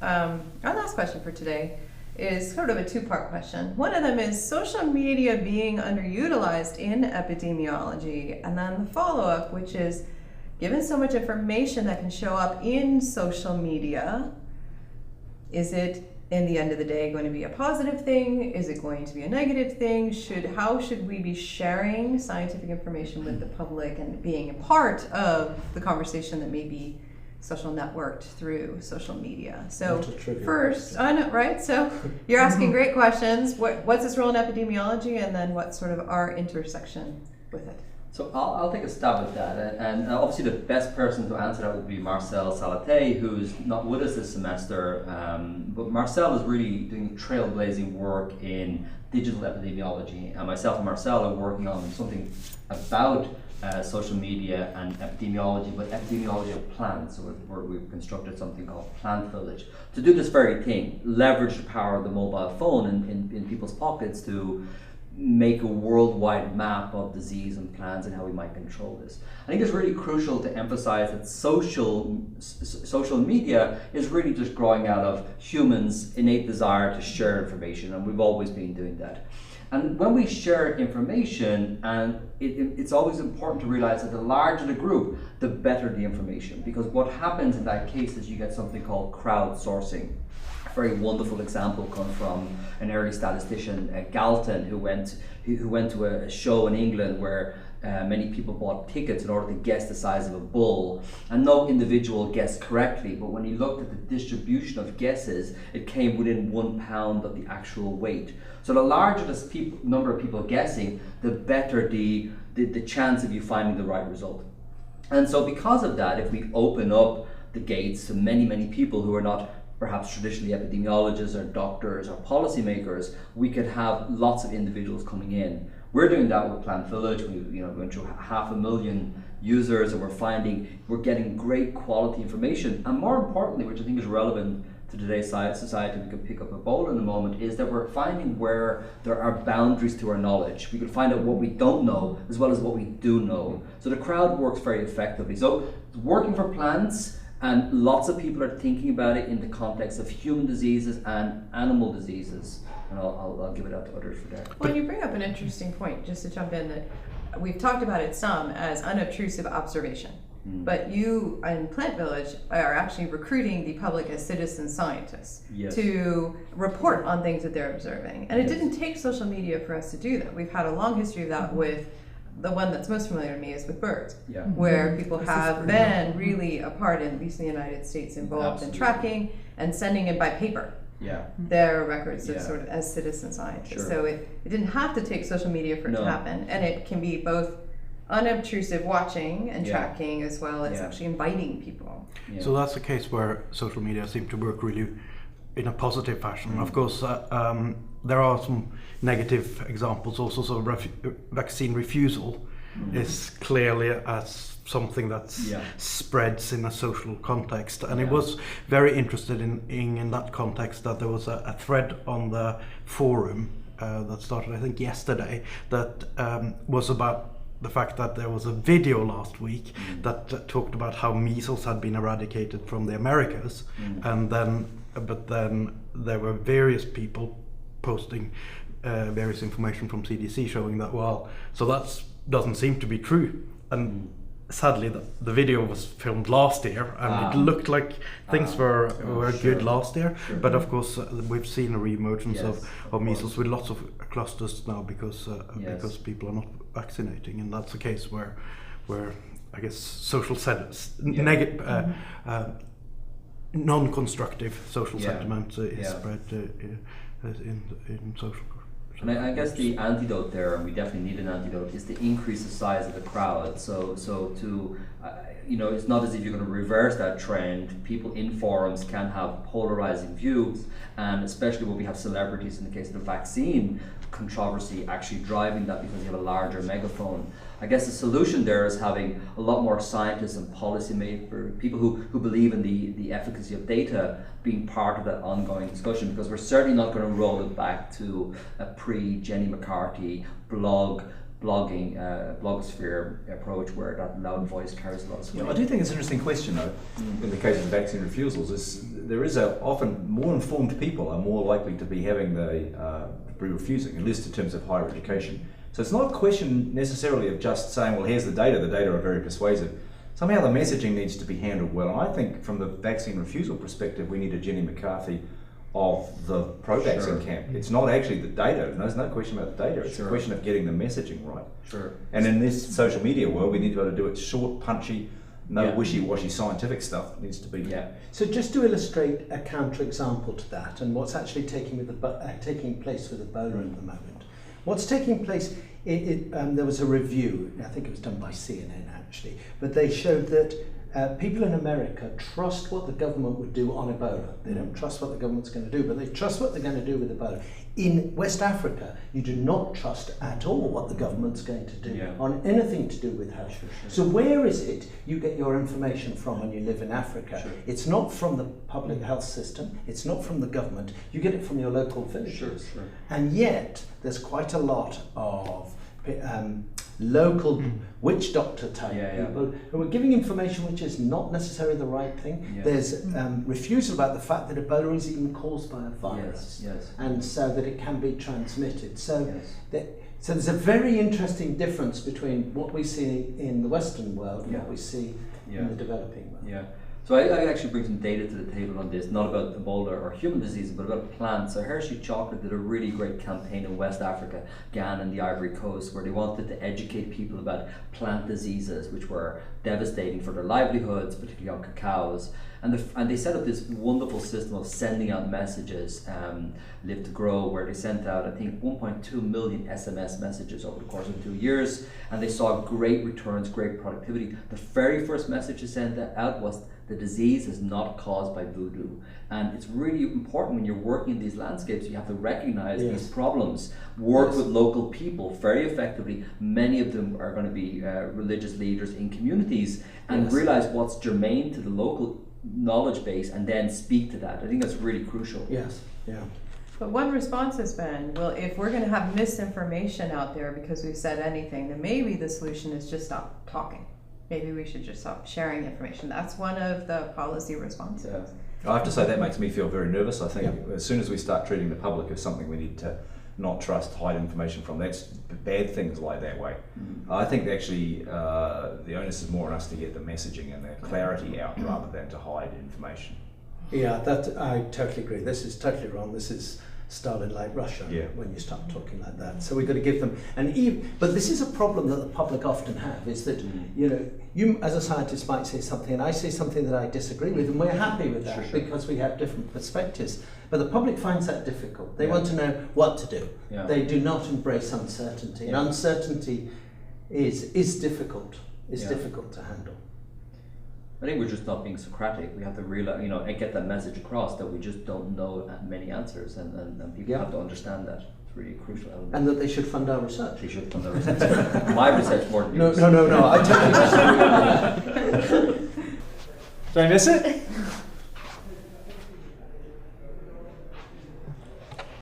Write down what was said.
Our last question for today is sort of a two-part question. One of them is social media being underutilized in epidemiology, and then the follow-up, which is, given so much information that can show up in social media, is it, in the end of the day, going to be a positive thing? Is it going to be a negative thing? How should we be sharing scientific information with the public and being a part of the conversation that may be social networked through social media? So first, I know, right? So you're asking great questions. What's its role in epidemiology, and then what's sort of our intersection with it? So I'll take a stab at that, and obviously the best person to answer that would be Marcel Salaté, who's not with us this semester, but Marcel is really doing trailblazing work in digital epidemiology, and myself and Marcel are working on something about social media and epidemiology, but epidemiology of plants. So we've constructed something called Plant Village to do this very thing, leverage the power of the mobile phone in people's pockets to make a worldwide map of disease and plants and how we might control this. I think it's really crucial to emphasize that social media is really just growing out of humans' innate desire to share information, and we've always been doing that. And when we share information, and it's always important to realize that the larger the group, the better the information, because what happens in that case is you get something called crowdsourcing. A very wonderful example comes from an early statistician, Galton, who went to a show in England where many people bought tickets in order to guess the size of a bull, and no individual guessed correctly, but when he looked at the distribution of guesses, it came within 1 pound of the actual weight. So the larger the number of people guessing, the better the chance of you finding the right result. And so because of that, if we open up the gates to many people who are not perhaps traditionally epidemiologists or doctors or policymakers, we could have lots of individuals coming in. We're doing that with Plant Village. We went through 500,000 users, and we're getting great quality information. And more importantly, which I think is relevant to today's society, we could pick up a bowl in a moment, is that we're finding where there are boundaries to our knowledge. We could find out what we don't know as well as what we do know. So the crowd works very effectively. So it's working for plants, and lots of people are thinking about it in the context of human diseases and animal diseases. And I'll give it out to others for that. Well, you bring up an interesting point, just to jump in, that we've talked about it some as unobtrusive observation. But you in Plant Village are actually recruiting the public as citizen scientists to report on things that they're observing. And it didn't take social media for us to do that. We've had a long history of that with, the one that's most familiar to me is with birds, where people have been really a part, at least in the United States, involved in tracking and sending in by paper their records of sort of as citizen scientists. So it didn't have to take social media for it to happen, and it can be both unobtrusive watching and tracking as well as actually inviting people. So that's a case where social media seem to work really in a positive fashion. Of course, there are some negative examples also. So vaccine refusal is clearly as something that spreads in a social context, and it was very interested in that context that there was a thread on the forum that started, I think, yesterday, that was about the fact that there was a video last week that talked about how measles had been eradicated from the Americas, and then there were various people posting various information from CDC showing that, well, so that doesn't seem to be true. And sadly, the video was filmed last year, and it looked like things were good last year. But of course, we've seen a re-emergence of measles with lots of clusters now because people are not vaccinating, and that's a case where I guess social non-constructive social sentiment is spread in social. And I guess the antidote there, and we definitely need an antidote, is to increase the size of the crowd. So to it's not as if you're going to reverse that trend. People in forums can have polarizing views, and especially when we have celebrities in the case of the vaccine controversy actually driving that because you have a larger megaphone. I guess the solution there is having a lot more scientists and policymakers, people who believe in the efficacy of data, being part of that ongoing discussion, because we're certainly not going to roll it back to a pre-Jenny McCarthy blog blogging, blogosphere approach where that loud voice carries a lot of sway. I do think it's an interesting question though, in the case of vaccine refusals, there is often more informed people are more likely to be having be refusing, at least in terms of higher education. So it's not a question necessarily of just saying, well, here's the data are very persuasive. Somehow the messaging needs to be handled well. And I think from the vaccine refusal perspective, we need a Jenny McCarthy of the pro-vaccine camp. It's not actually the data, there's no question about the data, it's a question of getting the messaging right. Sure. And in this social media world, we need to be able to do it short, punchy, no wishy-washy scientific stuff. It needs to be. Yeah. So just to illustrate a counterexample to that, and what's actually taking place with Ebola at the moment. What's taking place? There was a review. I think it was done by CNN actually, but they showed that people in America trust what the government would do on Ebola. They don't trust what the government's going to do, but they trust what they're going to do with Ebola. In West Africa, you do not trust at all what the government's going to do on anything to do with health. So where is it you get your information from when you live in Africa? It's not from the public health system, it's not from the government, you get it from your local villages. And yet, there's quite a lot of local witch doctor type people who are giving information which is not necessarily the right thing. There's refusal about the fact that Ebola is even caused by a virus, and so that it can be transmitted. So, so there's a very interesting difference between what we see in the Western world and what we see in the developing world. So I actually bring some data to the table on this, not about Ebola or human diseases, but about plants. So Hershey Chocolate did a really great campaign in West Africa, Ghana and the Ivory Coast, where they wanted to educate people about plant diseases, which were devastating for their livelihoods, particularly on cacaos. And they set up this wonderful system of sending out messages, Live to Grow, where they sent out, I think, 1.2 million SMS messages over the course of 2 years, and they saw great returns, great productivity. The very first message they sent out was, the disease is not caused by voodoo. And it's really important when you're working in these landscapes, you have to recognize these problems, work with local people very effectively. Many of them are going to be religious leaders in communities, and realize what's germane to the local knowledge base and then speak to that. I think that's really crucial. But one response has been, well, if we're going to have misinformation out there because we've said anything, then maybe the solution is just stop talking. Maybe we should just stop sharing information. That's one of the policy responses. I have to say that makes me feel very nervous. I think as soon as we start treating the public as something we need to not trust, hide information from, that's bad things lie that way. I think actually the onus is more on us to get the messaging and the clarity out rather than to hide information. That I totally agree. This is totally wrong. This is Stalin like Russia when you start talking like that. So we've got to give them but this is a problem that the public often have, is that you as a scientist might say something and I say something that I disagree with, and we're happy with that because we have different perspectives. But the public finds that difficult. They want to know what to do. They do not embrace uncertainty, and uncertainty is difficult. It's difficult to handle. I think we're just not being Socratic. We have to realize, and get that message across that we just don't know many answers, and people have to understand that. It's really a crucial element. And that they should fund our research. They should fund our research. My research more than yours. No. I totally disagree with that. Did I miss it?